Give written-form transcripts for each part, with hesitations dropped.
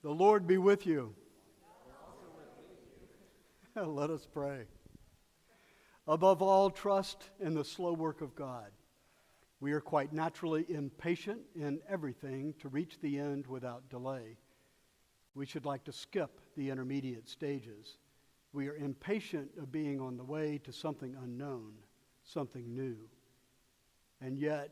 The Lord be with you. Let us pray. Above all, trust in the slow work of God. We are quite naturally impatient in everything to reach the end without delay. We should like to skip the intermediate stages. We are impatient of being on the way to something unknown, something new. And yet,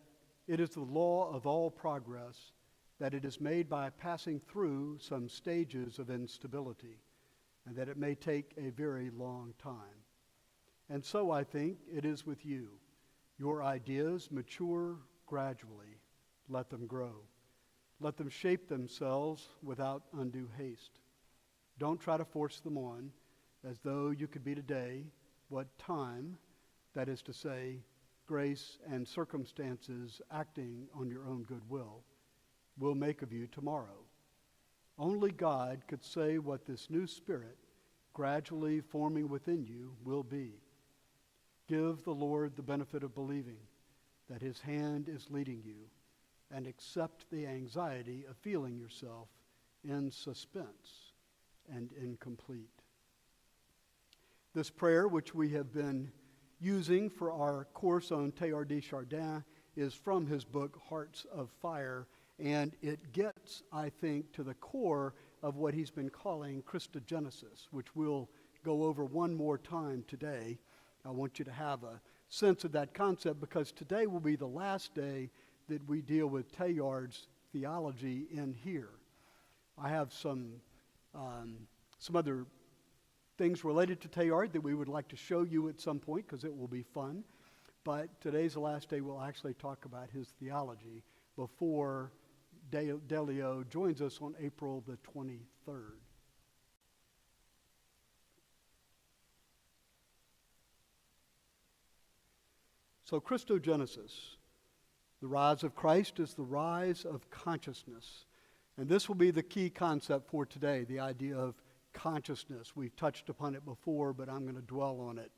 it is the law of all progress that it is made by passing through some stages of instability, and that it may take a very long time. And so I think it is with you. Your ideas mature gradually. Let them grow. Let them shape themselves without undue haste. Don't try to force them on as though you could be today what time, that is to say, grace and circumstances acting on your own goodwill, will make of you tomorrow. Only God could say what this new spirit, gradually forming within you, will be. Give the Lord the benefit of believing that his hand is leading you, and accept the anxiety of feeling yourself in suspense and incomplete. This prayer, which we have been using for our course on Teilhard de Chardin, is from his book, Hearts of Fire, and it gets, I think, to the core of what he's been calling Christogenesis, which we'll go over one more time today. I want you to have a sense of that concept, because today will be the last day that we deal with Teilhard's theology in here. I have some other things related to Teilhard that we would like to show you at some point, because it will be fun. But today's the last day we'll actually talk about his theology before Delio joins us on April the 23rd. So Christogenesis, the rise of Christ, is the rise of consciousness. And this will be the key concept for today, the idea of consciousness. We've touched upon it before, but I'm going to dwell on it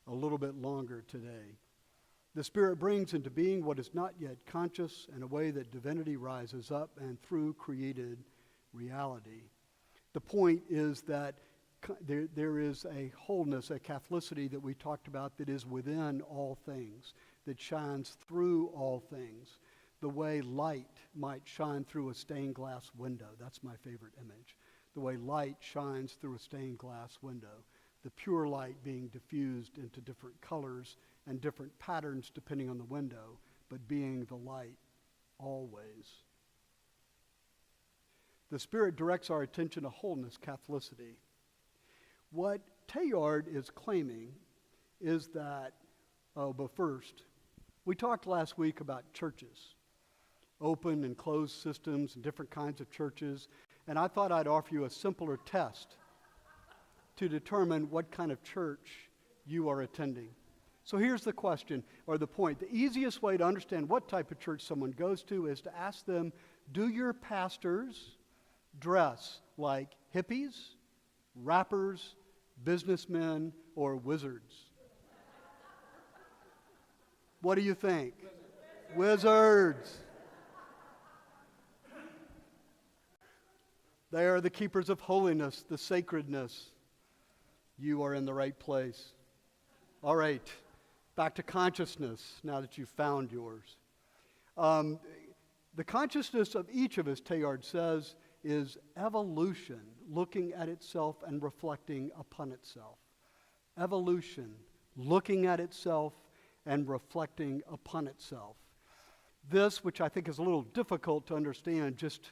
a little bit longer today. The Spirit brings into being what is not yet conscious in a way that divinity rises up and through created reality. The point is that there is a wholeness, a Catholicity that we talked about that is within all things, that shines through all things, the way light might shine through a stained glass window. That's my favorite image. The way light shines through a stained glass window, the pure light being diffused into different colors and different patterns depending on the window, but being the light always. The Spirit directs our attention to wholeness, Catholicity. What Teilhard is claiming is that, but first, we talked last week about churches, open and closed systems and different kinds of churches, and I thought I'd offer you a simpler test to determine what kind of church you are attending. So here's the question, or the point. The easiest way to understand what type of church someone goes to is to ask them, do your pastors dress like hippies, rappers, businessmen, or wizards? What do you think? Wizards. They are the keepers of holiness, the sacredness. You are in the right place. All right, back to consciousness now that you've found yours. The consciousness of each of us, Teilhard says, is evolution, looking at itself and reflecting upon itself. Evolution, looking at itself and reflecting upon itself. This, which I think is a little difficult to understand just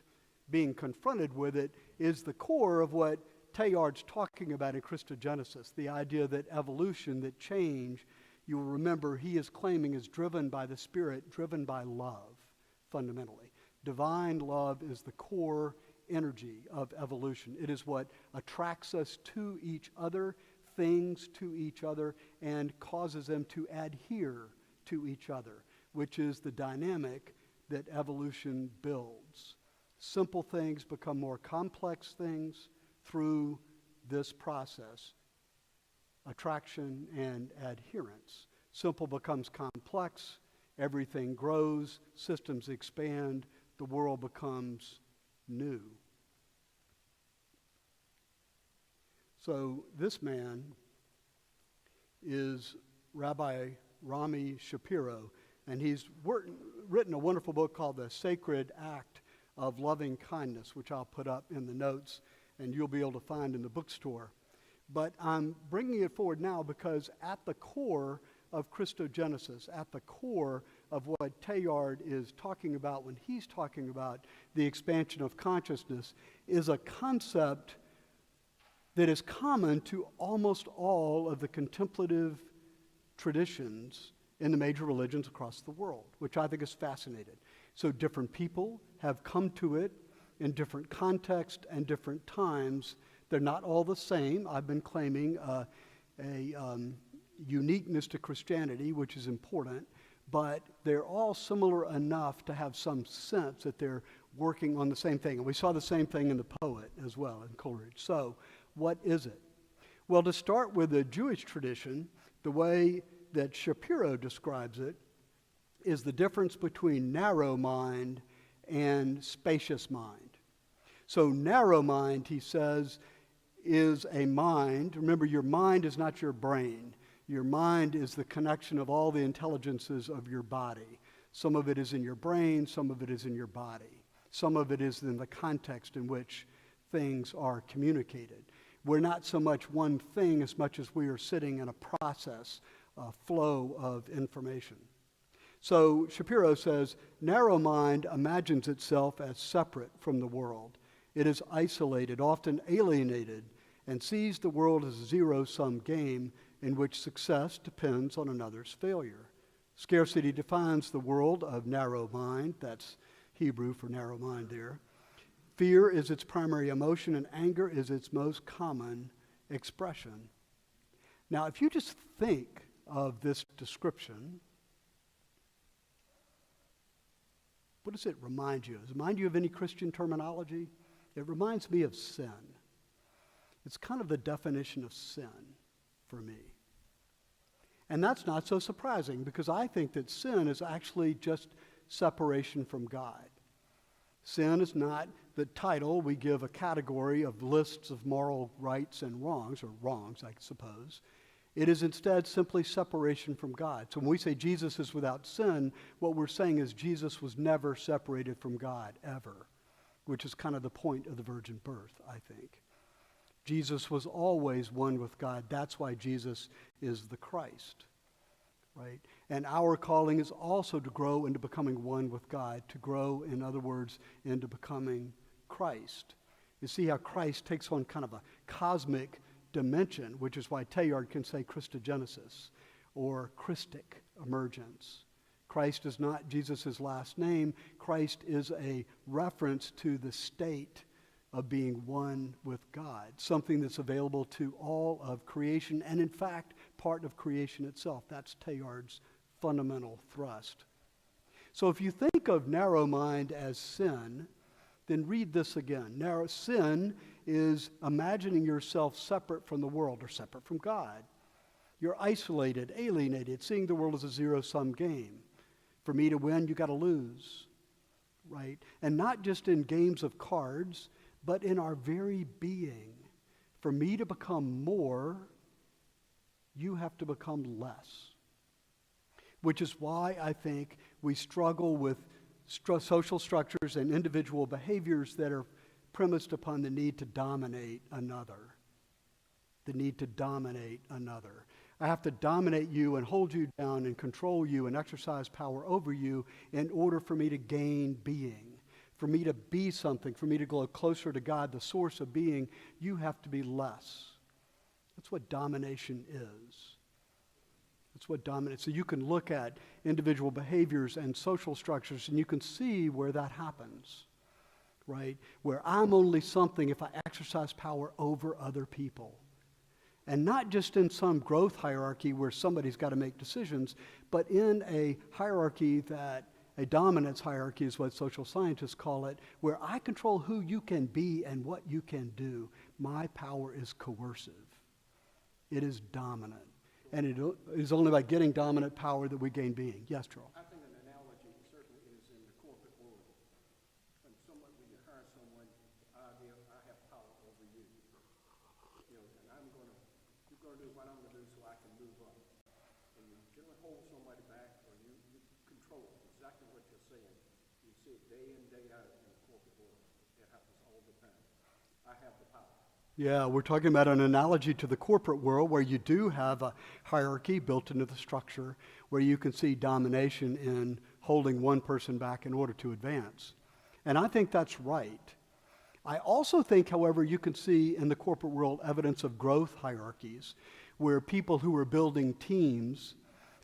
being confronted with it, is the core of what Teilhard's talking about in Christogenesis, the idea that evolution, that change, you will remember he is claiming is driven by the Spirit, driven by love, fundamentally. Divine love is the core energy of evolution. It is what attracts us to each other, things to each other, and causes them to adhere to each other, which is the dynamic that evolution builds. Simple things become more complex things through this process, attraction and adherence. Simple becomes complex, everything grows, systems expand, the world becomes new. So this man is Rabbi Rami Shapiro, and he's written a wonderful book called The Sacred Act of Loving Kindness, which I'll put up in the notes and you'll be able to find in the bookstore. But I'm bringing it forward now because at the core of Christogenesis, at the core of what Teilhard is talking about when he's talking about the expansion of consciousness, is a concept that is common to almost all of the contemplative traditions in the major religions across the world, which I think is fascinating. So different people have come to it in different contexts and different times. They're not all the same. I've been claiming a uniqueness to Christianity, which is important, but they're all similar enough to have some sense that they're working on the same thing. And we saw the same thing in the poet as well, in Coleridge. So what is it? Well, to start with the Jewish tradition, the way that Shapiro describes it is the difference between narrow mind and spacious mind. So narrow mind, he says, is a mind. Remember, your mind is not your brain. Your mind is the connection of all the intelligences of your body. Some of it is in your brain, some of it is in your body. Some of it is in the context in which things are communicated. We're not so much one thing as much as we are sitting in a process, a flow of information. So Shapiro says, narrow mind imagines itself as separate from the world. It is isolated, often alienated, and sees the world as a zero-sum game in which success depends on another's failure. Scarcity defines the world of narrow mind. That's Hebrew for narrow mind there. Fear is its primary emotion, and anger is its most common expression. Now, if you just think of this description, what does it remind you of? Does it remind you of any Christian terminology? It reminds me of sin. It's kind of the definition of sin for me. And that's not so surprising because I think that sin is actually just separation from God. Sin is not the title. We give a category of lists of moral rights and wrongs, or wrongs, I suppose. It is instead simply separation from God. So when we say Jesus is without sin, what we're saying is Jesus was never separated from God, ever, which is kind of the point of the virgin birth, I think. Jesus was always one with God. That's why Jesus is the Christ, right? And our calling is also to grow into becoming one with God, to grow, in other words, into becoming Christ. You see how Christ takes on kind of a cosmic dimension, which is why Teilhard can say Christogenesis or Christic emergence. Christ is not Jesus' last name. Christ is a reference to the state of being one with God, something that's available to all of creation and, in fact, part of creation itself. That's Teilhard's fundamental thrust. So if you think of narrow mind as sin, then read this again. Narrow sin is imagining yourself separate from the world or separate from God. You're isolated, alienated, seeing the world as a zero-sum game. For me to win, you got to lose, right? And not just in games of cards, but in our very being. For me to become more, you have to become less. Which is why I think we struggle with social structures and individual behaviors that are premised upon the need to dominate another. The need to dominate another. I have to dominate you and hold you down and control you and exercise power over you in order for me to gain being. For me to be something, for me to go closer to God, the source of being, you have to be less. That's what domination is. That's what dominates. So you can look at individual behaviors and social structures and you can see where that happens, right? Where I'm only something if I exercise power over other people. And not just in some growth hierarchy where somebody's got to make decisions, but in a hierarchy that a dominance hierarchy is what social scientists call it, where I control who you can be and what you can do. My power is coercive. It is dominant. And it is only by getting dominant power that we gain being. Yes, Charles? I think an analogy certainly is in the corporate world. When you hire someone, the idea, I have power over you. And I'm going to do what I'm going to do so I can move up. And you generally hold somebody back, or you control it. Exactly what you're saying. You see it day in, day out in the corporate world. It happens all the time. I have the power. Yeah, we're talking about an analogy to the corporate world where you do have a hierarchy built into the structure where you can see domination in holding one person back in order to advance. And I think that's right. I also think, however, you can see in the corporate world evidence of growth hierarchies where people who are building teams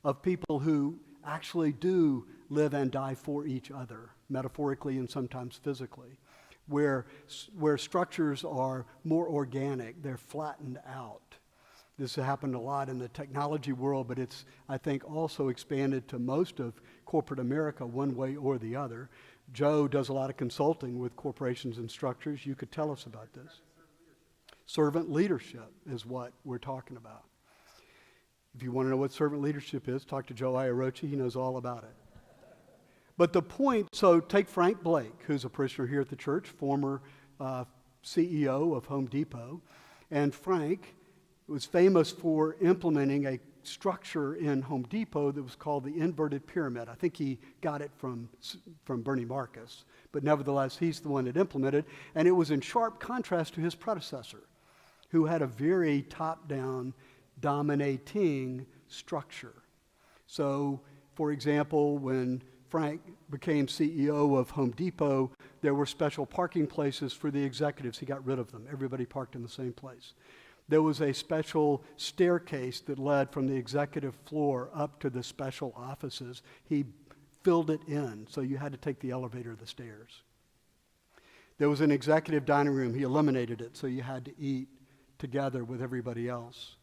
of people who actually do live and die for each other, metaphorically and sometimes physically. Where structures are more organic, they're flattened out. This has happened a lot in the technology world, but it's, I think, also expanded to most of corporate America one way or the other. Joe does a lot of consulting with corporations and structures. You could tell us about this. Servant leadership is what we're talking about. If you want to know what servant leadership is, talk to Joe Iorochi. He knows all about it. But the point, so take Frank Blake, who's a parishioner here at the church, former CEO of Home Depot. And Frank was famous for implementing a structure in Home Depot that was called the inverted pyramid. I think he got it from Bernie Marcus. But nevertheless, he's the one that implemented it. And it was in sharp contrast to his predecessor, who had a very top-down, dominating structure. So, for example, when Frank became CEO of Home Depot, there were special parking places for the executives. He got rid of them. Everybody parked in the same place. There was a special staircase that led from the executive floor up to the special offices. He filled it in, so you had to take the elevator or the stairs. There was an executive dining room. He eliminated it, so you had to eat together with everybody else.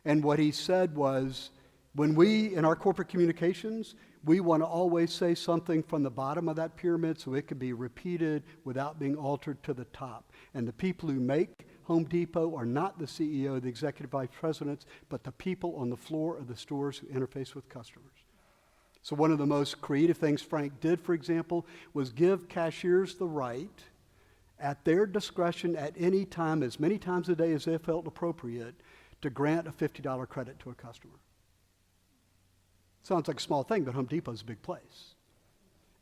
And what he said was, when we, in our corporate communications, we want to always say something from the bottom of that pyramid so it can be repeated without being altered to the top. And the people who make Home Depot are not the CEO, the executive vice presidents, but the people on the floor of the stores who interface with customers. So one of the most creative things Frank did, for example, was give cashiers the right, at their discretion at any time, as many times a day as they felt appropriate, to grant a $50 credit to a customer. Sounds like a small thing, but Home Depot's a big place.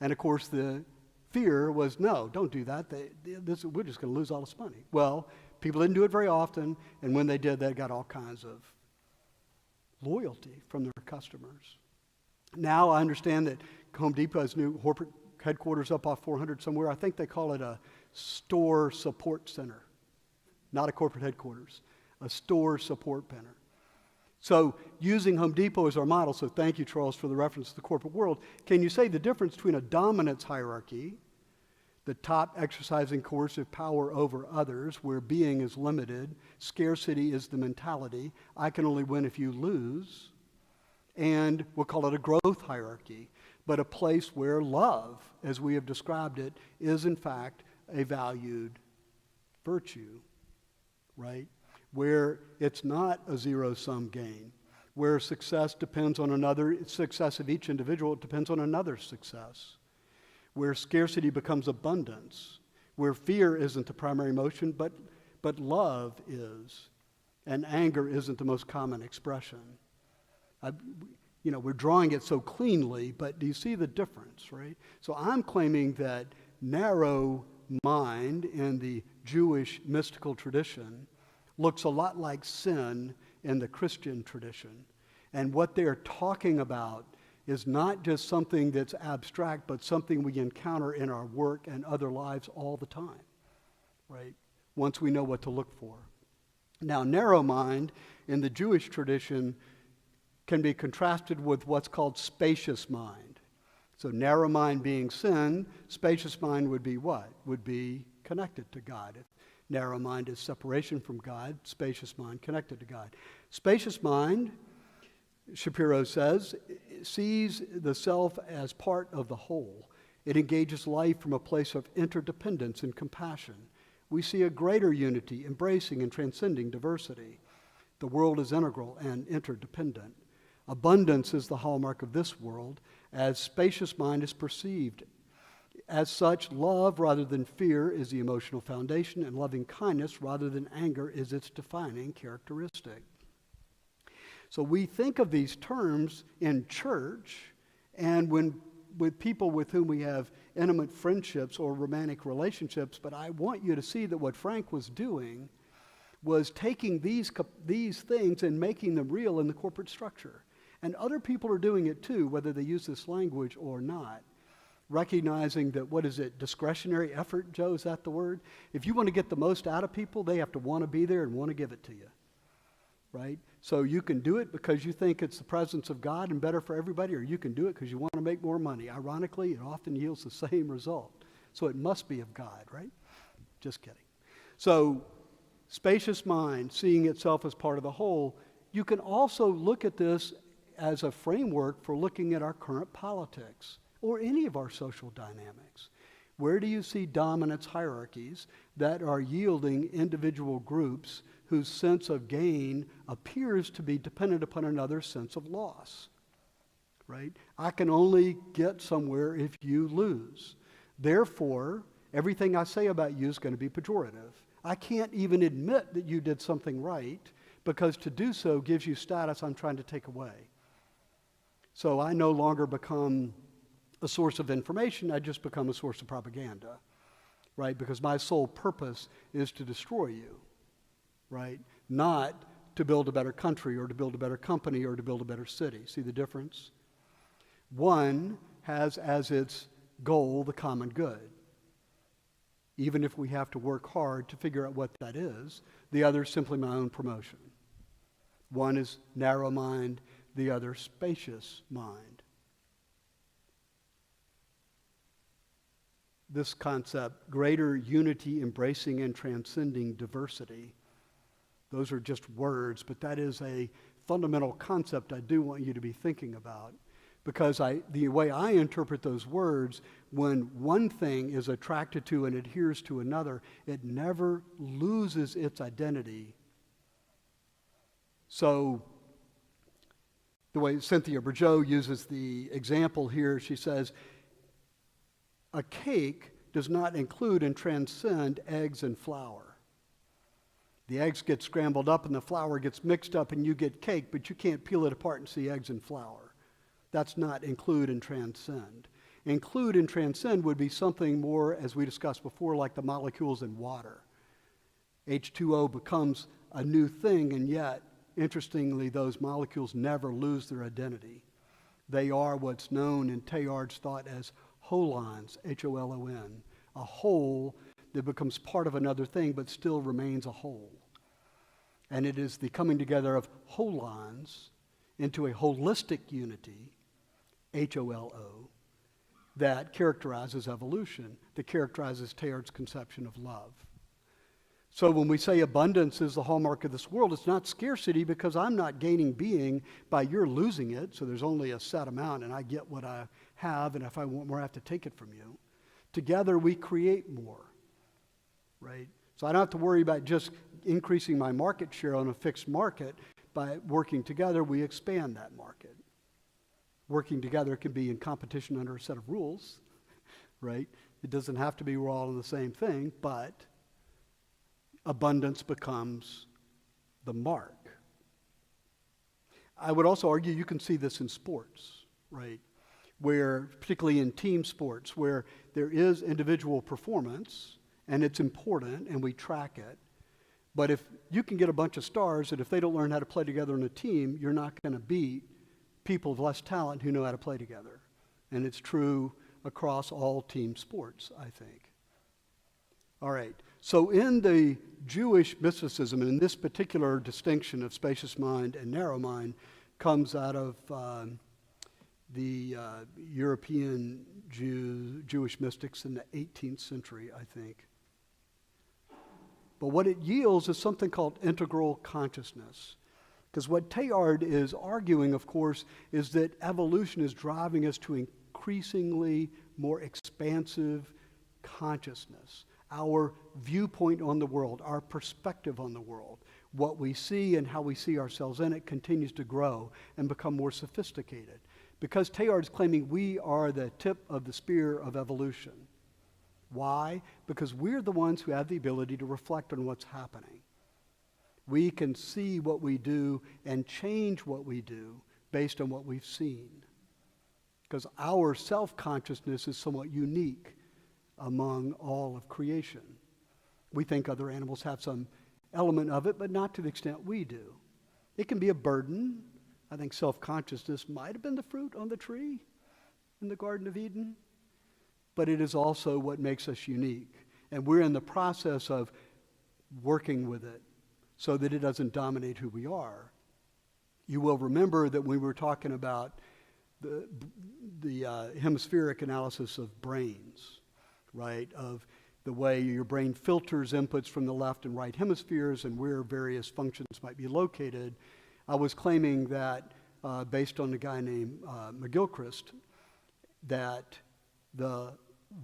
And of course, the fear was, no, don't do that. We're just going to lose all this money. Well, people didn't do it very often, and when they did, they got all kinds of loyalty from their customers. Now I understand that Home Depot has new corporate headquarters up off 400 somewhere. I think they call it a store support center, not a corporate headquarters, a store support center. So using Home Depot as our model, so thank you, Charles, for the reference to the corporate world, can you say the difference between a dominance hierarchy, the top exercising coercive power over others, where being is limited, scarcity is the mentality, I can only win if you lose, and we'll call it a growth hierarchy, but a place where love, as we have described it, is in fact a valued virtue, right? Where it's not a zero-sum game, where success depends on success of each individual, it depends on another's success, where scarcity becomes abundance, where fear isn't the primary emotion, but love is, and anger isn't the most common expression. We're drawing it so cleanly, but do you see the difference, right? So I'm claiming that narrow mind in the Jewish mystical tradition looks a lot like sin in the Christian tradition. And what they're talking about is not just something that's abstract, but something we encounter in our work and other lives all the time, right? Once we know what to look for. Now, narrow mind in the Jewish tradition can be contrasted with what's called spacious mind. So narrow mind being sin, spacious mind would be what? Would be connected to God. Narrow mind is separation from God, spacious mind connected to God. Spacious mind, Shapiro says, sees the self as part of the whole. It engages life from a place of interdependence and compassion. We see a greater unity, embracing and transcending diversity. The world is integral and interdependent. Abundance is the hallmark of this world, as spacious mind is perceived. As such, love rather than fear is the emotional foundation, and loving kindness rather than anger is its defining characteristic. So we think of these terms in church, and with people with whom we have intimate friendships or romantic relationships, but I want you to see that what Frank was doing was taking these things and making them real in the corporate structure. And other people are doing it too, whether they use this language or not. Recognizing that, discretionary effort, Joe, is that the word? If you want to get the most out of people, they have to want to be there and want to give it to you, right? So you can do it because you think it's the presence of God and better for everybody, or you can do it because you want to make more money. Ironically, it often yields the same result. So it must be of God, right? Just kidding. So, spacious mind, seeing itself as part of the whole. You can also look at this as a framework for looking at our current politics or any of our social dynamics. Where do you see dominance hierarchies that are yielding individual groups whose sense of gain appears to be dependent upon another's sense of loss? Right? I can only get somewhere if you lose. Therefore, everything I say about you is going to be pejorative. I can't even admit that you did something right because to do so gives you status I'm trying to take away. So I no longer become a source of information, I just become a source of propaganda, right? Because my sole purpose is to destroy you, right? Not to build a better country or to build a better company or to build a better city. See the difference? One has as its goal the common good, even if we have to work hard to figure out what that is. The other is simply my own promotion. One is narrow mind, the other spacious mind. This concept, greater unity, embracing and transcending diversity. Those are just words, but that is a fundamental concept I do want you to be thinking about. Because the way I interpret those words, when one thing is attracted to and adheres to another, it never loses its identity. So, the way Cynthia Bourgeault uses the example here, she says, a cake does not include and transcend eggs and flour. The eggs get scrambled up and the flour gets mixed up and you get cake, but you can't peel it apart and see eggs and flour. That's not include and transcend. Include and transcend would be something more, as we discussed before, like the molecules in water. H2O becomes a new thing, and yet, interestingly, those molecules never lose their identity. They are what's known in Teilhard's thought as holons, H-O-L-O-N, a whole that becomes part of another thing but still remains a whole. And it is the coming together of holons into a holistic unity, H-O-L-O, that characterizes evolution, that characterizes Teilhard's conception of love. So when we say abundance is the hallmark of this world, it's not scarcity because I'm not gaining being by your losing it, so there's only a set amount and I get what I have, and if I want more, I have to take it from you. Together we create more, right? So I don't have to worry about just increasing my market share on a fixed market. By working together, we expand that market. Working together can be in competition under a set of rules, right? It doesn't have to be we're all in the same thing, but abundance becomes the mark. I would also argue you can see this in sports, right? Where, particularly in team sports, where there is individual performance, and it's important, and we track it. But if you can get a bunch of stars, and if they don't learn how to play together in a team, you're not going to beat people of less talent who know how to play together. And it's true across all team sports, I think. All right. So in the Jewish mysticism, and in this particular distinction of spacious mind and narrow mind, comes out of the European Jewish mystics in the 18th century, I think. But what it yields is something called integral consciousness. Because what Teilhard is arguing, of course, is that evolution is driving us to increasingly more expansive consciousness. Our viewpoint on the world, our perspective on the world, what we see and how we see ourselves in it continues to grow and become more sophisticated. Because Teilhard is claiming we are the tip of the spear of evolution. Why? Because we're the ones who have the ability to reflect on what's happening. We can see what we do and change what we do based on what we've seen. Because our self-consciousness is somewhat unique among all of creation. We think other animals have some element of it, but not to the extent we do. It can be a burden. I think self-consciousness might have been the fruit on the tree in the Garden of Eden, but it is also what makes us unique. And we're in the process of working with it so that it doesn't dominate who we are. You will remember that we were talking about the hemispheric analysis of brains, right? Of the way your brain filters inputs from the left and right hemispheres and where various functions might be located. I was claiming that, based on a guy named McGilchrist, that the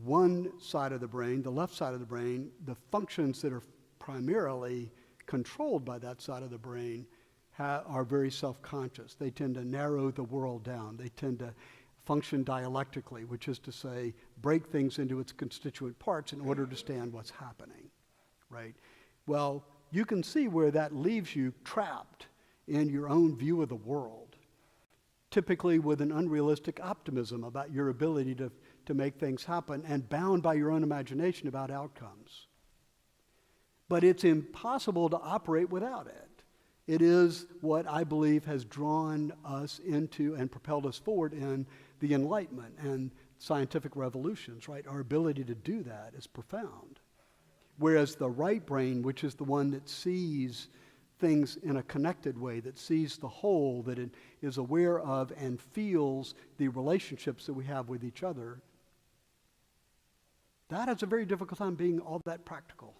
one side of the brain, the left side of the brain, the functions that are primarily controlled by that side of the brain are very self-conscious. They tend to narrow the world down. They tend to function dialectically, which is to say, break things into its constituent parts in order to understand what's happening, right? Well, you can see where that leaves you trapped in your own view of the world, typically with an unrealistic optimism about your ability to make things happen and bound by your own imagination about outcomes. But it's impossible to operate without it. It is what I believe has drawn us into and propelled us forward in the Enlightenment and scientific revolutions, right? Our ability to do that is profound. Whereas the right brain, which is the one that sees things in a connected way, that sees the whole, that it is aware of and feels the relationships that we have with each other, that has a very difficult time being all that practical.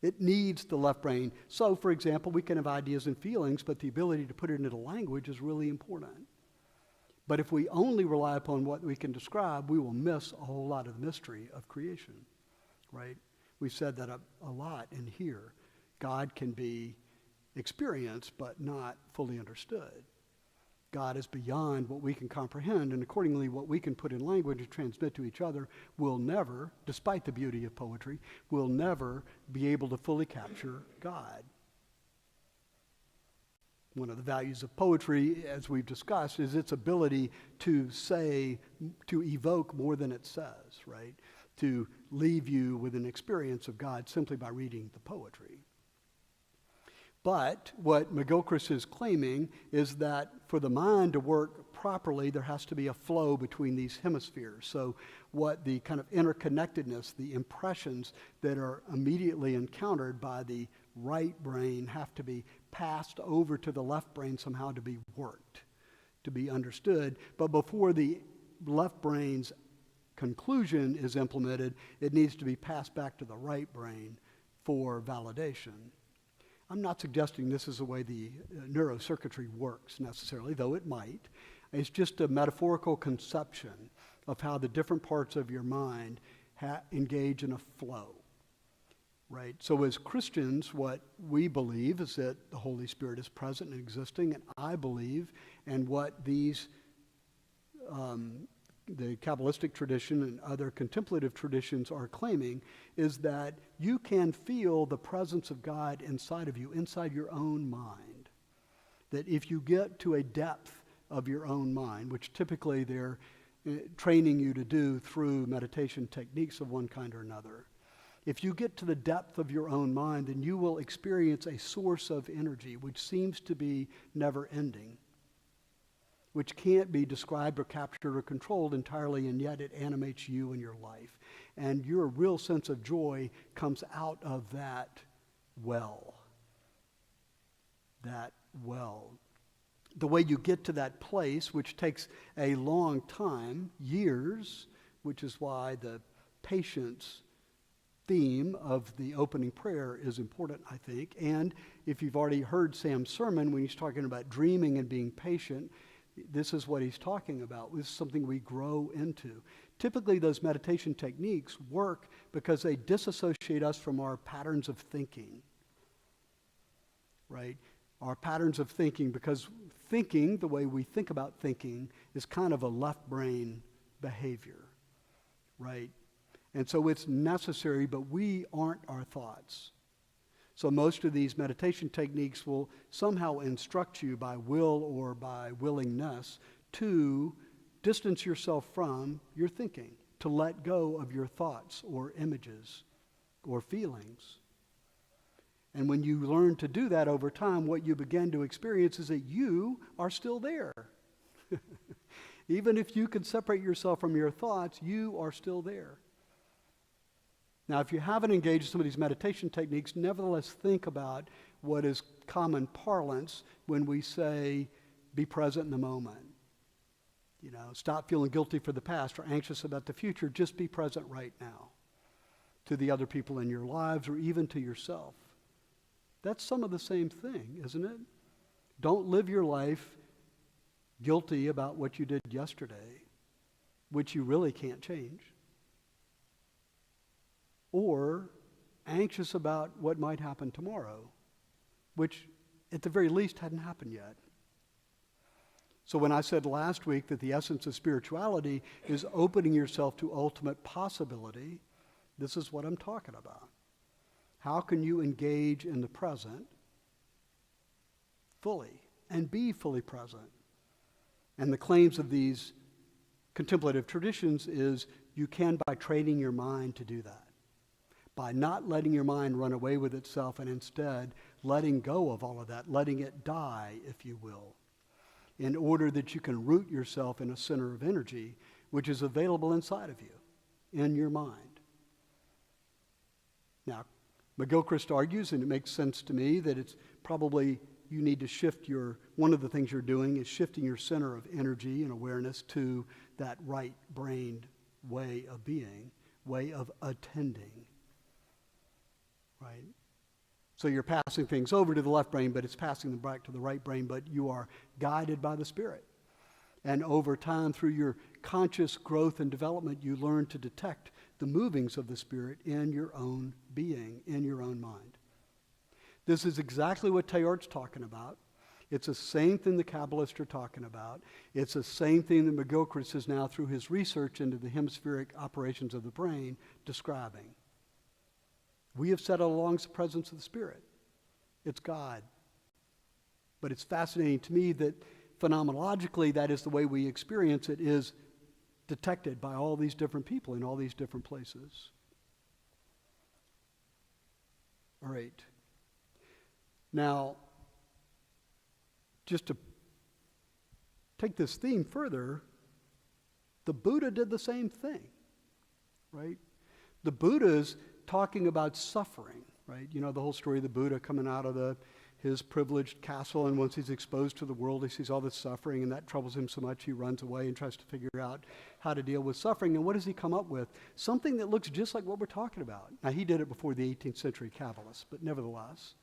It needs the left brain. So, for example, we can have ideas and feelings, but the ability to put it into language is really important. But if we only rely upon what we can describe, we will miss a whole lot of the mystery of creation, right? We've said that a lot in here. God can be experienced, but not fully understood. God is beyond what we can comprehend, and accordingly, what we can put in language and transmit to each other will never, despite the beauty of poetry, will never be able to fully capture God. One of the values of poetry, as we've discussed, is its ability to say, to evoke more than it says, right? To leave you with an experience of God simply by reading the poetry. But what McGilchrist is claiming is that for the mind to work properly, there has to be a flow between these hemispheres. So what the kind of interconnectedness, the impressions that are immediately encountered by the right brain have to be passed over to the left brain somehow to be worked, to be understood. But before the left brain's conclusion is implemented, it needs to be passed back to the right brain for validation. I'm not suggesting this is the way the neurocircuitry works necessarily, though it might. It's just a metaphorical conception of how the different parts of your mind engage in a flow, right? So as Christians, what we believe is that the Holy Spirit is present and existing, and I believe, and what these the Kabbalistic tradition and other contemplative traditions are claiming is that you can feel the presence of God inside of you, inside your own mind. That if you get to a depth of your own mind, which typically they're training you to do through meditation techniques of one kind or another, if you get to the depth of your own mind, then you will experience a source of energy which seems to be never ending, which can't be described or captured or controlled entirely, and yet it animates you and your life. And your real sense of joy comes out of that well. That well. The way you get to that place, which takes a long time, years, which is why the patience theme of the opening prayer is important, I think. And if you've already heard Sam's sermon, when he's talking about dreaming and being patient, this is what he's talking about. This is something we grow into. Typically, those meditation techniques work because they disassociate us from our patterns of thinking, right? Our patterns of thinking, because thinking, the way we think about thinking, is kind of a left brain behavior, right? And so it's necessary, but we aren't our thoughts. So most of these meditation techniques will somehow instruct you by will or by willingness to distance yourself from your thinking, to let go of your thoughts or images or feelings. And when you learn to do that over time, what you begin to experience is that you are still there. Even if you can separate yourself from your thoughts, you are still there. Now, if you haven't engaged in some of these meditation techniques, nevertheless think about what is common parlance when we say, be present in the moment. You know, stop feeling guilty for the past or anxious about the future. Just be present right now to the other people in your lives or even to yourself. That's some of the same thing, isn't it? Don't live your life guilty about what you did yesterday, which you really can't change, or anxious about what might happen tomorrow, which at the very least hadn't happened yet. So when I said last week that the essence of spirituality is opening yourself to ultimate possibility, this is what I'm talking about. How can you engage in the present fully and be fully present? And the claims of these contemplative traditions is you can by training your mind to do that. By not letting your mind run away with itself and instead letting go of all of that, letting it die, if you will, in order that you can root yourself in a center of energy which is available inside of you, in your mind. Now, McGilchrist argues, and it makes sense to me, that it's probably you need to shift one of the things you're doing is shifting your center of energy and awareness to that right-brained way of being, way of attending, right? So you're passing things over to the left brain, but it's passing them back to the right brain, but you are guided by the Spirit. And over time, through your conscious growth and development, you learn to detect the movings of the Spirit in your own being, in your own mind. This is exactly what Teilhart's talking about. It's the same thing the Kabbalists are talking about. It's the same thing that McGilchrist is now, through his research into the hemispheric operations of the brain, describing. We have said all along it's the presence of the Spirit. It's God. But it's fascinating to me that phenomenologically, that is the way we experience it, is detected by all these different people in all these different places. All right. Now, just to take this theme further, the Buddha did the same thing, right? The Buddha's talking about suffering, right? You know the whole story of the Buddha coming out of his privileged castle, and once he's exposed to the world, he sees all this suffering, and that troubles him so much he runs away and tries to figure out how to deal with suffering. And what does he come up with? Something that looks just like what we're talking about. Now, he did it before the 18th century Kabbalists, but nevertheless.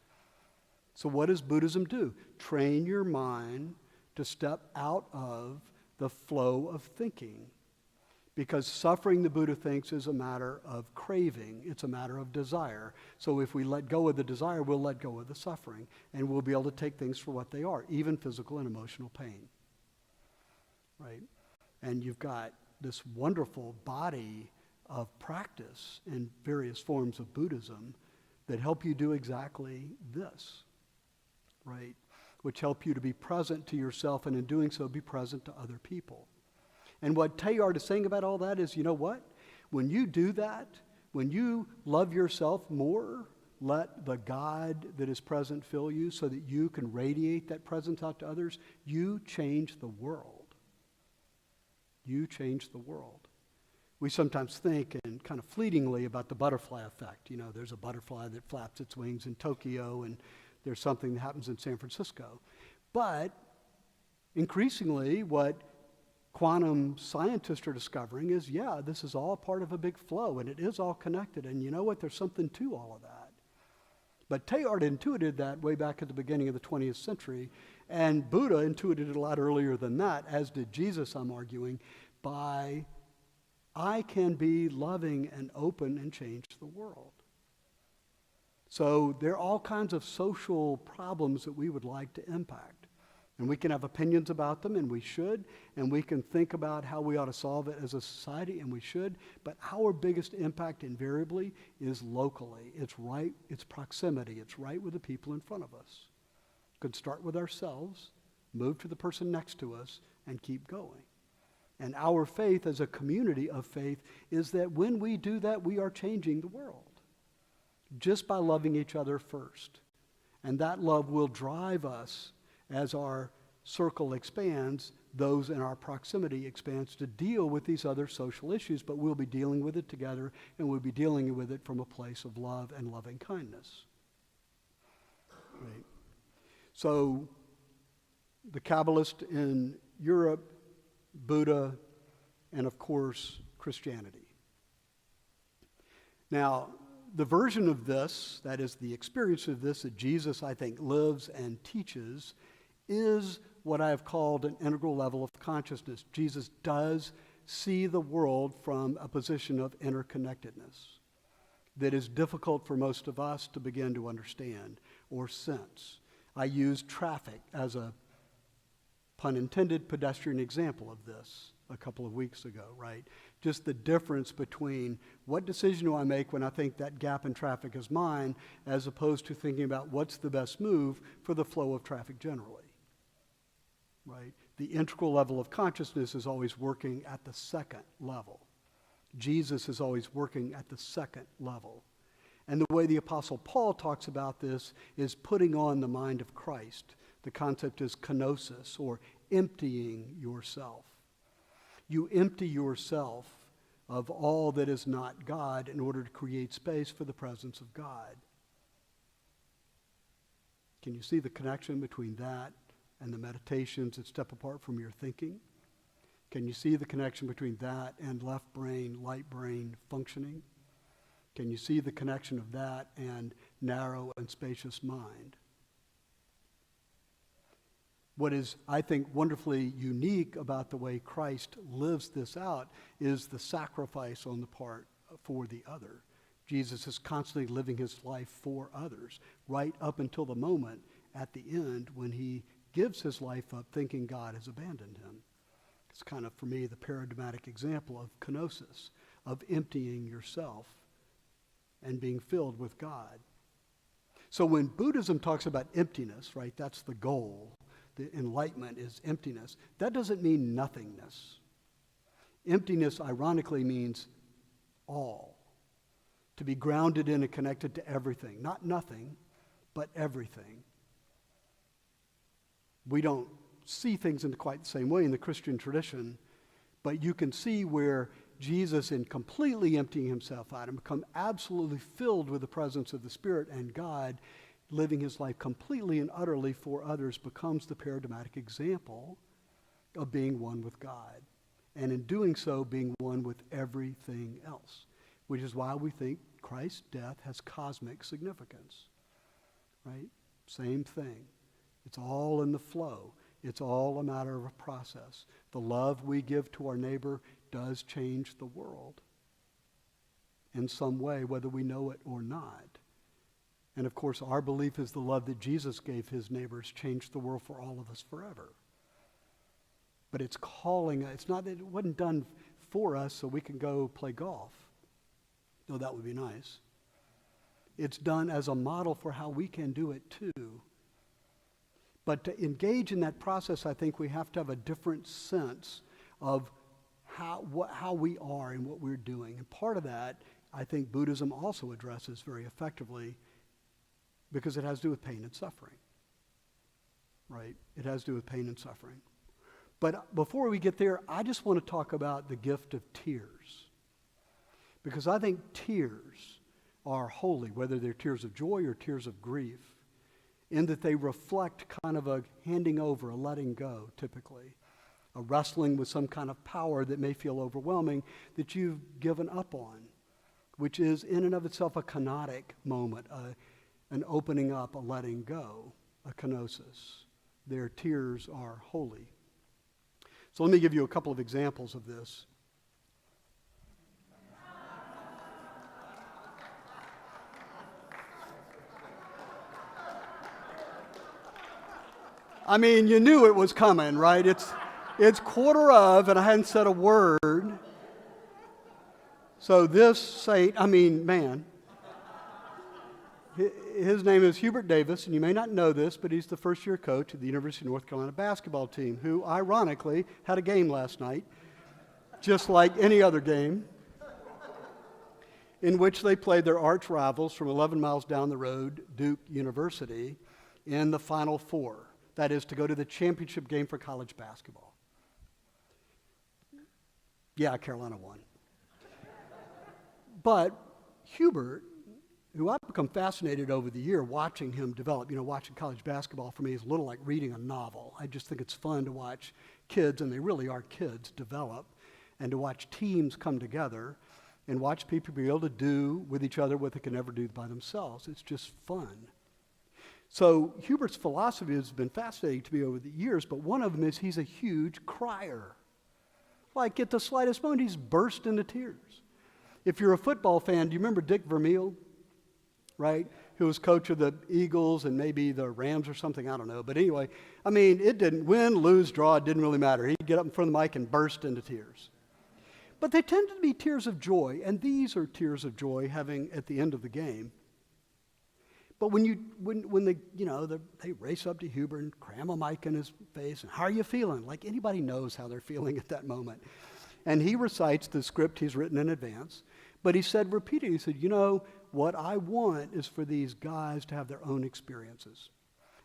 So what does Buddhism do? Train your mind to step out of the flow of thinking. Because suffering, the Buddha thinks, is a matter of craving. It's a matter of desire. So if we let go of the desire, we'll let go of the suffering. And we'll be able to take things for what they are, even physical and emotional pain. Right? And you've got this wonderful body of practice in various forms of Buddhism that help you do exactly this. Right? Which help you to be present to yourself, and in doing so, be present to other people. And what Teilhard is saying about all that is, you know what? When you do that, when you love yourself more, let the God that is present fill you so that you can radiate that presence out to others, you change the world. You change the world. We sometimes think, and kind of fleetingly, about the butterfly effect. You know, there's a butterfly that flaps its wings in Tokyo, and there's something that happens in San Francisco. But increasingly, what quantum scientists are discovering is, yeah, this is all part of a big flow, and it is all connected. And you know what? There's something to all of that. But Teilhard intuited that way back at the beginning of the 20th century, and Buddha intuited it a lot earlier than that, as did Jesus, I'm arguing, by I can be loving and open and change the world. So there are all kinds of social problems that we would like to impact. And we can have opinions about them, and we should, and we can think about how we ought to solve it as a society, and we should, but our biggest impact invariably is locally. It's proximity. It's right with the people in front of us. We can start with ourselves, move to the person next to us, and keep going. And our faith as a community of faith is that when we do that, we are changing the world just by loving each other first. And that love will drive us as our circle expands, those in our proximity expands to deal with these other social issues, but we'll be dealing with it together, and we'll be dealing with it from a place of love and loving kindness. Right. So the Kabbalist in Europe, Buddha, and of course, Christianity. Now, the version of this, that is the experience of this that Jesus, I think, lives and teaches, is what I have called an integral level of consciousness. Jesus does see the world from a position of interconnectedness that is difficult for most of us to begin to understand or sense. I used traffic as a, pun intended, pedestrian example of this a couple of weeks ago, right? Just the difference between what decision do I make when I think that gap in traffic is mine, as opposed to thinking about what's the best move for the flow of traffic generally, right? The integral level of consciousness is always working at the second level. Jesus is always working at the second level. And the way the Apostle Paul talks about this is putting on the mind of Christ. The concept is kenosis, or emptying yourself. You empty yourself of all that is not God in order to create space for the presence of God. Can you see the connection between that and the meditations that step apart from your thinking? Can you see the connection between that and left brain, light brain functioning? Can you see the connection of that and narrow and spacious mind? What is, I think, wonderfully unique about the way Christ lives this out is the sacrifice on the part for the other. Jesus is constantly living his life for others, right up until the moment at the end when he gives his life up thinking God has abandoned him. It's kind of, for me, the paradigmatic example of kenosis, of emptying yourself and being filled with God. So when Buddhism talks about emptiness, right, that's the goal. The enlightenment is emptiness. That doesn't mean nothingness. Emptiness, ironically, means all. To be grounded in and connected to everything. Not nothing, but everything. We don't see things in quite the same way in the Christian tradition, but you can see where Jesus, in completely emptying himself out and become absolutely filled with the presence of the Spirit and God, living his life completely and utterly for others, becomes the paradigmatic example of being one with God. And in doing so, being one with everything else, which is why we think Christ's death has cosmic significance, right? Same thing. It's all in the flow. It's all a matter of a process. The love we give to our neighbor does change the world in some way, whether we know it or not. And of course, our belief is the love that Jesus gave his neighbors changed the world for all of us forever. But it's calling, it's not that it wasn't done for us so we can go play golf. Though that would be nice. It's done as a model for how we can do it too. But to engage in that process, I think we have to have a different sense of how we are and what we're doing. And part of that, I think Buddhism also addresses very effectively, because it has to do with pain and suffering, right? It has to do with pain and suffering. But before we get there, I just want to talk about the gift of tears, because I think tears are holy, whether they're tears of joy or tears of grief, in that they reflect kind of a handing over, a letting go, typically, a wrestling with some kind of power that may feel overwhelming that you've given up on, which is in and of itself a kenotic moment, an opening up, a letting go, a kenosis. Their tears are holy. So let me give you a couple of examples of this. I mean, you knew it was coming, right? It's quarter of, and I hadn't said a word. So this saint, I mean, man, his name is Hubert Davis, and you may not know this, but he's the first-year coach of the University of North Carolina basketball team, who, ironically, had a game last night, just like any other game, in which they played their arch rivals from 11 miles down the road, Duke University, in the Final Four. That is, to go to the championship game for college basketball. Yeah, Carolina won. But Hubert, who I've become fascinated over the year watching him develop, watching college basketball for me is a little like reading a novel. I just think it's fun to watch kids, and they really are kids, develop, and to watch teams come together and watch people be able to do with each other what they can never do by themselves. It's just fun. So Hubert's philosophy has been fascinating to me over the years, but one of them is he's a huge crier. Like at the slightest moment, he's burst into tears. If you're a football fan, do you remember Dick Vermeil, right, who was coach of the Eagles and maybe the Rams or something? I don't know. But anyway, I mean, it didn't win, lose, draw. It didn't really matter. He'd get up in front of the mic and burst into tears. But they tended to be tears of joy, and these are tears of joy having at the end of the game. But when they race up to Hubert and cram a mic in his face, and how are you feeling? Like anybody knows how they're feeling at that moment. And he recites the script he's written in advance. But he said repeatedly, he said, what I want is for these guys to have their own experiences.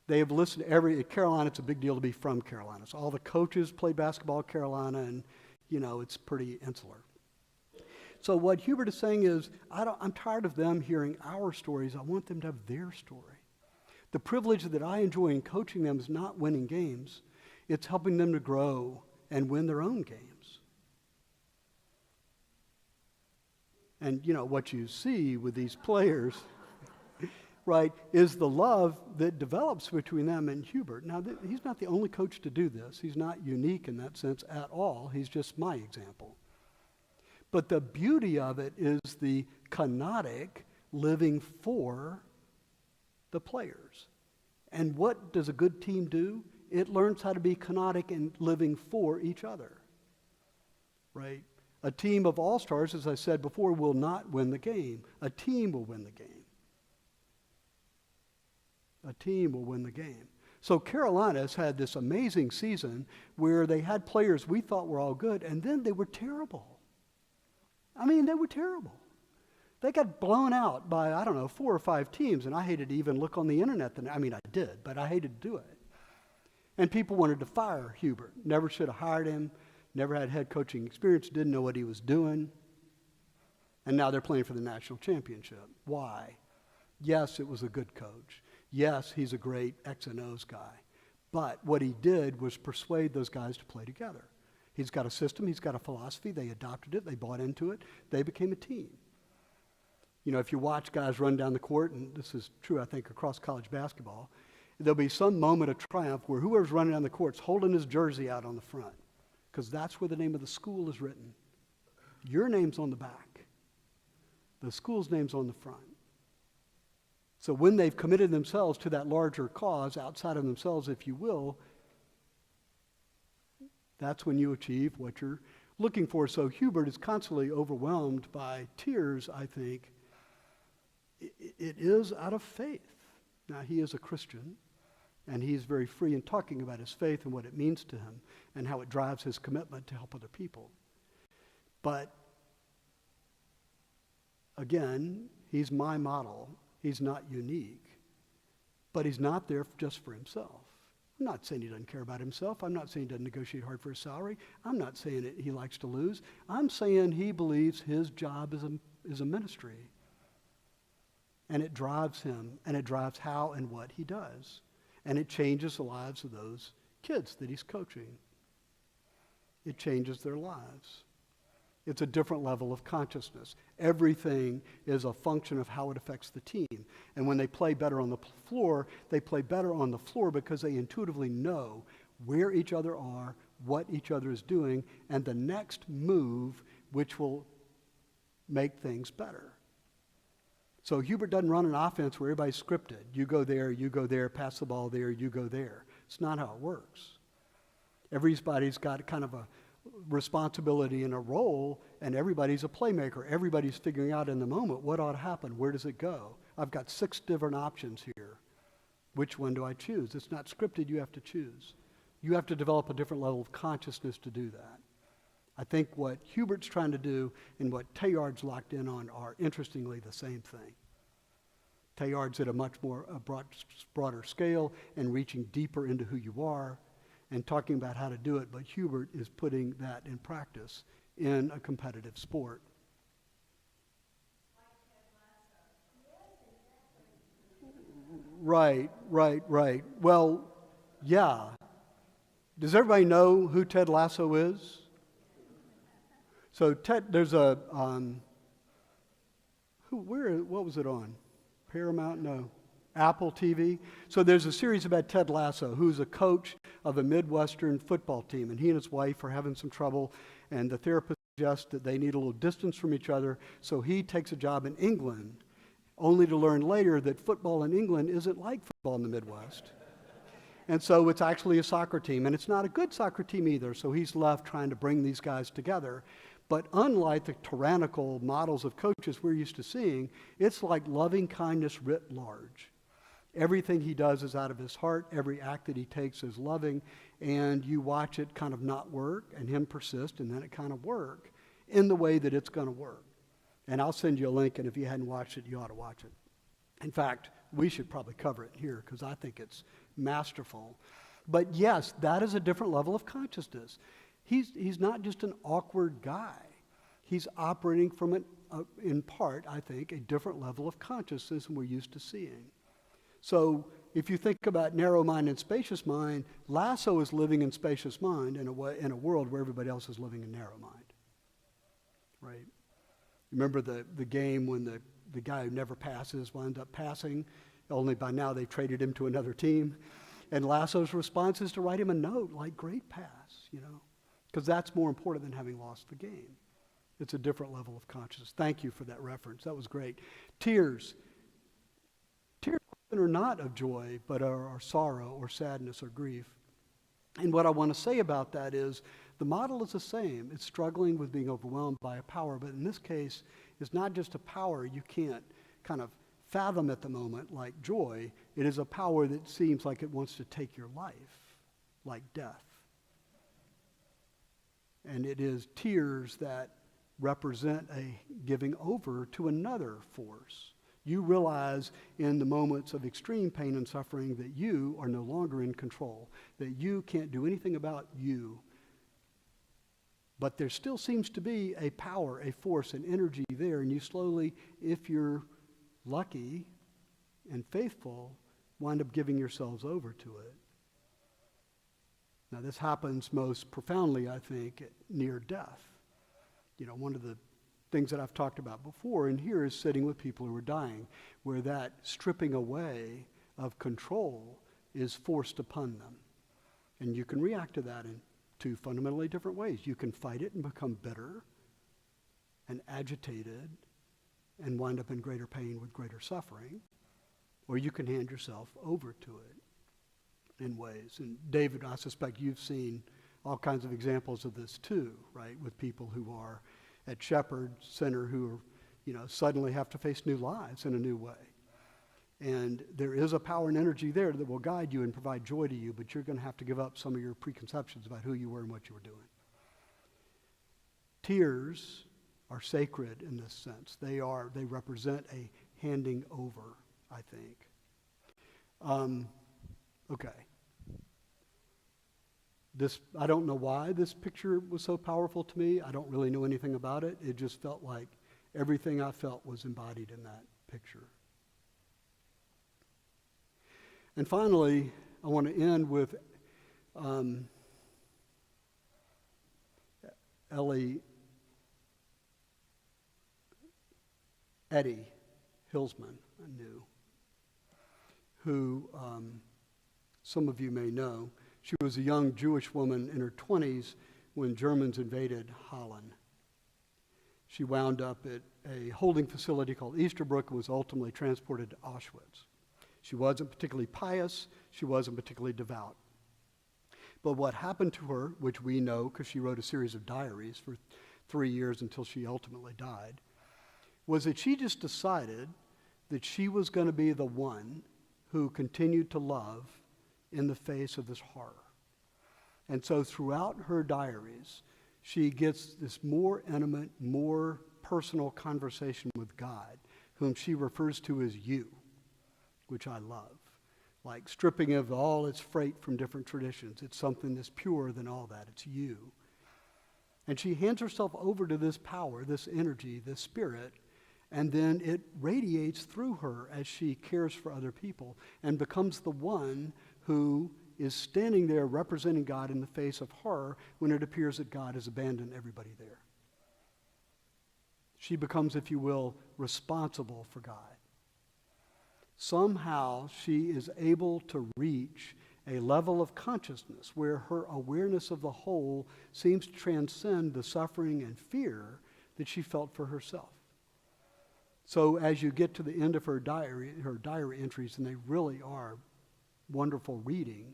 They have listened to at Carolina, it's a big deal to be from Carolina. So all the coaches play basketball at Carolina, and, it's pretty insular. So what Hubert is saying is, I'm tired of them hearing our stories. I want them to have their story. The privilege that I enjoy in coaching them is not winning games. It's helping them to grow and win their own games. And, what you see with these players, right, is the love that develops between them and Hubert. Now, he's not the only coach to do this. He's not unique in that sense at all. He's just my example. But the beauty of it is the kenotic living for the players. And what does a good team do? It learns how to be kenotic and living for each other, right? A team of all-stars, as I said before, will not win the game. A team will win the game. A team will win the game. So Carolina's had this amazing season where they had players we thought were all good, and then they were terrible. I mean, they were terrible. They got blown out by, 4 or 5 teams, and I hated to even look on the internet. I did, but I hated to do it. And people wanted to fire Hubert. Never should have hired him. Never had head coaching experience, didn't know what he was doing. And now they're playing for the national championship. Why? Yes, it was a good coach. Yes, he's a great X and O's guy. But what he did was persuade those guys to play together. He's got a system, he's got a philosophy, they adopted it, they bought into it, they became a team. If you watch guys run down the court, and this is true, I think, across college basketball, there'll be some moment of triumph where whoever's running down the court's holding his jersey out on the front, because that's where the name of the school is written. Your name's on the back. The school's name's on the front. So when they've committed themselves to that larger cause, outside of themselves, if you will, that's when you achieve what you're looking for. So Hubert is constantly overwhelmed by tears, I think. It is out of faith. Now, he is a Christian, and he's very free in talking about his faith and what it means to him and how it drives his commitment to help other people. But, again, he's my model. He's not unique. But he's not there just for himself. I'm not saying he doesn't care about himself. I'm not saying he doesn't negotiate hard for his salary. I'm not saying that he likes to lose. I'm saying he believes his job is a ministry. And it drives him, and it drives how and what he does. And it changes the lives of those kids that he's coaching. It changes their lives. It's a different level of consciousness. Everything is a function of how it affects the team. And when they play better on the floor, they play better on the floor because they intuitively know where each other are, what each other is doing, and the next move which will make things better. So Hubert doesn't run an offense where everybody's scripted. You go there, pass the ball there, you go there. It's not how it works. Everybody's got kind of a responsibility and a role, and everybody's a playmaker. Everybody's figuring out in the moment what ought to happen. Where does it go? I've got 6 different options here. Which one do I choose? It's not scripted. You have to choose. You have to develop a different level of consciousness to do that. I think what Hubert's trying to do and what Teilhard's locked in on are, interestingly, the same thing. Teilhard's at a much more broader scale and reaching deeper into who you are and talking about how to do it, but Hubert is putting that in practice in a competitive sport. Right. Well, yeah. Does everybody know who Ted Lasso is? So Ted, there's a, what was it on? Paramount? No. Apple TV. So there's a series about Ted Lasso, who's a coach of a Midwestern football team, and he and his wife are having some trouble, and the therapist suggests that they need a little distance from each other, so he takes a job in England, only to learn later that football in England isn't like football in the Midwest. And so it's actually a soccer team, and it's not a good soccer team either, so he's left trying to bring these guys together. But unlike the tyrannical models of coaches we're used to seeing, it's like loving kindness writ large. Everything he does is out of his heart. Every act that he takes is loving, and you watch it kind of not work and him persist, and then it kind of work in the way that it's going to work. And I'll send you a link, and if you hadn't watched it, you ought to watch it. In fact, we should probably cover it here because I think it's masterful. But yes, that is a different level of consciousness. He's not just an awkward guy. He's operating from, in part, I think, a different level of consciousness than we're used to seeing. So if you think about narrow mind and spacious mind, Lasso is living in spacious mind in a world where everybody else is living in narrow mind. Right? Remember the game when the guy who never passes winds up passing, only by now they've traded him to another team. And Lasso's response is to write him a note like, great pass, because that's more important than having lost the game. It's a different level of consciousness. Thank you for that reference. That was great. Tears are not of joy, but are sorrow or sadness or grief. And what I want to say about that is the model is the same. It's struggling with being overwhelmed by a power, but in this case, it's not just a power you can't kind of fathom at the moment like joy. It is a power that seems like it wants to take your life, like death. And it is tears that represent a giving over to another force. You realize in the moments of extreme pain and suffering that you are no longer in control, that you can't do anything about you. But there still seems to be a power, a force, an energy there, and you slowly, if you're lucky and faithful, wind up giving yourselves over to it. Now this happens most profoundly, I think, near death. One of the things that I've talked about before in here is sitting with people who are dying, where that stripping away of control is forced upon them. And you can react to that in 2 fundamentally different ways. You can fight it and become bitter and agitated and wind up in greater pain with greater suffering, or you can hand yourself over to it in ways. And David, I suspect you've seen all kinds of examples of this too, right, with people who are at Shepherd Center who are, suddenly have to face new lives in a new way. And there is a power and energy there that will guide you and provide joy to you, but you're going to have to give up some of your preconceptions about who you were and what you were doing. Tears are sacred in this sense. They represent a handing over, I think. Okay. I don't know why this picture was so powerful to me. I don't really know anything about it. It just felt like everything I felt was embodied in that picture. And finally, I want to end with Eddie Hillsman, I knew, who some of you may know. She was a young Jewish woman in her 20s when Germans invaded Holland. She wound up at a holding facility called Easterbrook and was ultimately transported to Auschwitz. She wasn't particularly pious. She wasn't particularly devout. But what happened to her, which we know because she wrote a series of diaries for 3 years until she ultimately died, was that she just decided that she was going to be the one who continued to love in the face of this horror. And so throughout her diaries, she gets this more intimate, more personal conversation with God, whom she refers to as you, which I love. Like stripping of all its freight from different traditions. It's something that's purer than all that. It's you. And she hands herself over to this power, this energy, this spirit, and then it radiates through her as she cares for other people and becomes the one who is standing there representing God in the face of horror when it appears that God has abandoned everybody there. She becomes, if you will, responsible for God. Somehow she is able to reach a level of consciousness where her awareness of the whole seems to transcend the suffering and fear that she felt for herself. So as you get to the end of her diary entries, and they really are wonderful reading,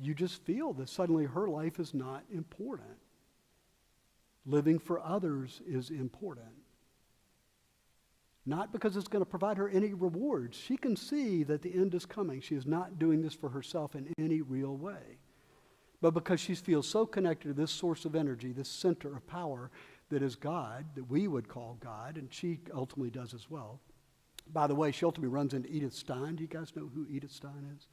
you just feel that suddenly her life is not important. Living for others is important. Not because it's going to provide her any rewards. She can see that the end is coming. She is not doing this for herself in any real way. But because she feels so connected to this source of energy, this center of power that is God, that we would call God, and she ultimately does as well. By the way, she ultimately runs into Edith Stein. Do you guys know who Edith Stein is?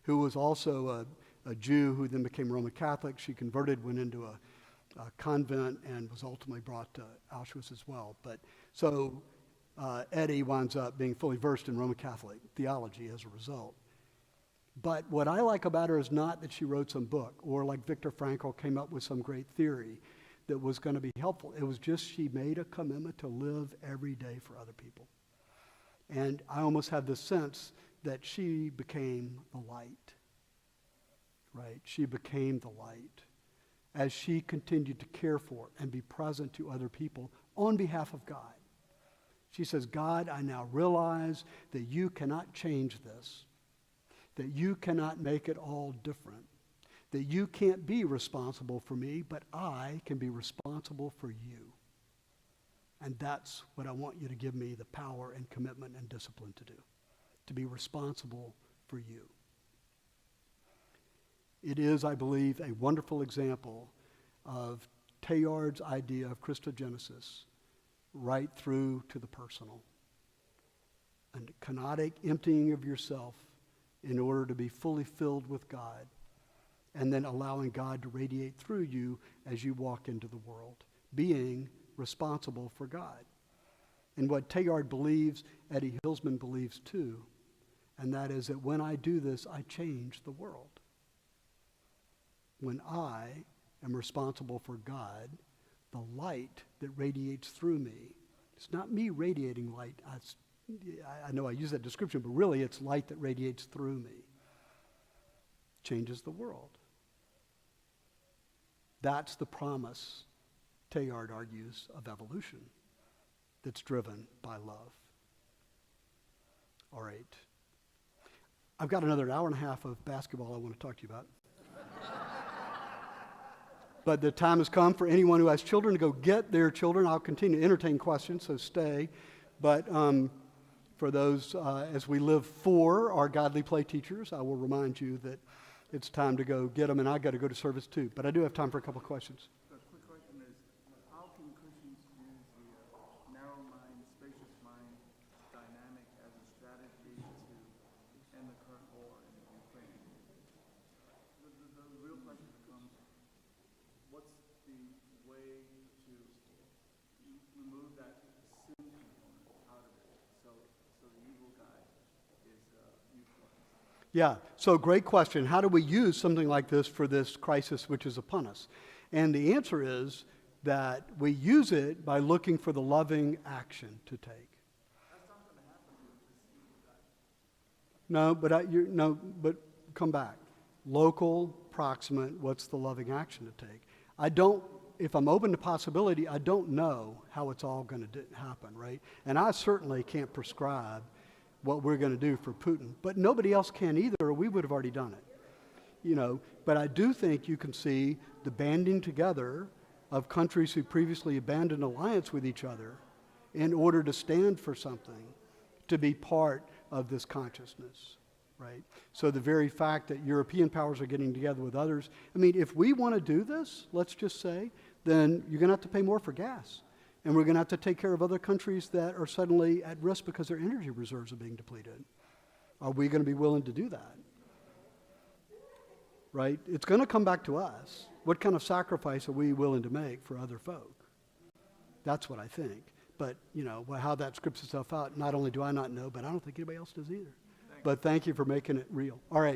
Who was also a Jew who then became Roman Catholic. She converted, went into a convent, and was ultimately brought to Auschwitz as well. But so Eddie winds up being fully versed in Roman Catholic theology as a result. But what I like about her is not that she wrote some book or like Viktor Frankl came up with some great theory that was going to be helpful. It was just she made a commitment to live every day for other people. And I almost have this sense that she became the light, right? She became the light as she continued to care for and be present to other people on behalf of God. She says, God, I now realize that you cannot change this, that you cannot make it all different, that you can't be responsible for me, but I can be responsible for you. And that's what I want you to give me the power and commitment and discipline to do, to be responsible for you. It is, I believe, a wonderful example of Teilhard's idea of Christogenesis right through to the personal. A kenotic emptying of yourself in order to be fully filled with God, and then allowing God to radiate through you as you walk into the world, being responsible for God. And what Teilhard believes, Eddie Hillsman believes too, and that is that when I do this, I change the world. When I am responsible for God, the light that radiates through me, it's not me radiating light. I know I use that description, but really it's light that radiates through me. Changes the world. That's the promise, Teilhard argues, of evolution that's driven by love. All right. I've got another hour and a half of basketball I want to talk to you about. But the time has come for anyone who has children to go get their children. I'll continue to entertain questions, so stay. But for those, as we live for our godly play teachers, I will remind you that it's time to go get them, and I've got to go to service too. But I do have time for a couple of questions. The quick question is, how can Christians use the narrow mind, spacious mind dynamic as a strategy to end the current war in Ukraine? The real question becomes, what's the way to remove that sin component out of it so the evil guy is neutralized? Yeah, so great question. How do we use something like this for this crisis which is upon us? And the answer is that we use it by looking for the loving action to take. That's not going to happen with this evil guy. But come back. Local, proximate, what's the loving action to take? If I'm open to possibility, I don't know how it's all going to happen, right? And I certainly can't prescribe what we're going to do for Putin. But nobody else can either, or we would have already done it. But I do think you can see the banding together of countries who previously abandoned alliance with each other in order to stand for something, to be part of this consciousness, right? So the very fact that European powers are getting together with others, if we want to do this, let's just say, then you're going to have to pay more for gas. And we're going to have to take care of other countries that are suddenly at risk because their energy reserves are being depleted. Are we going to be willing to do that? Right? It's going to come back to us. What kind of sacrifice are we willing to make for other folk? That's what I think. But, how that scripts itself out, not only do I not know, but I don't think anybody else does either. But thank you for making it real. All right.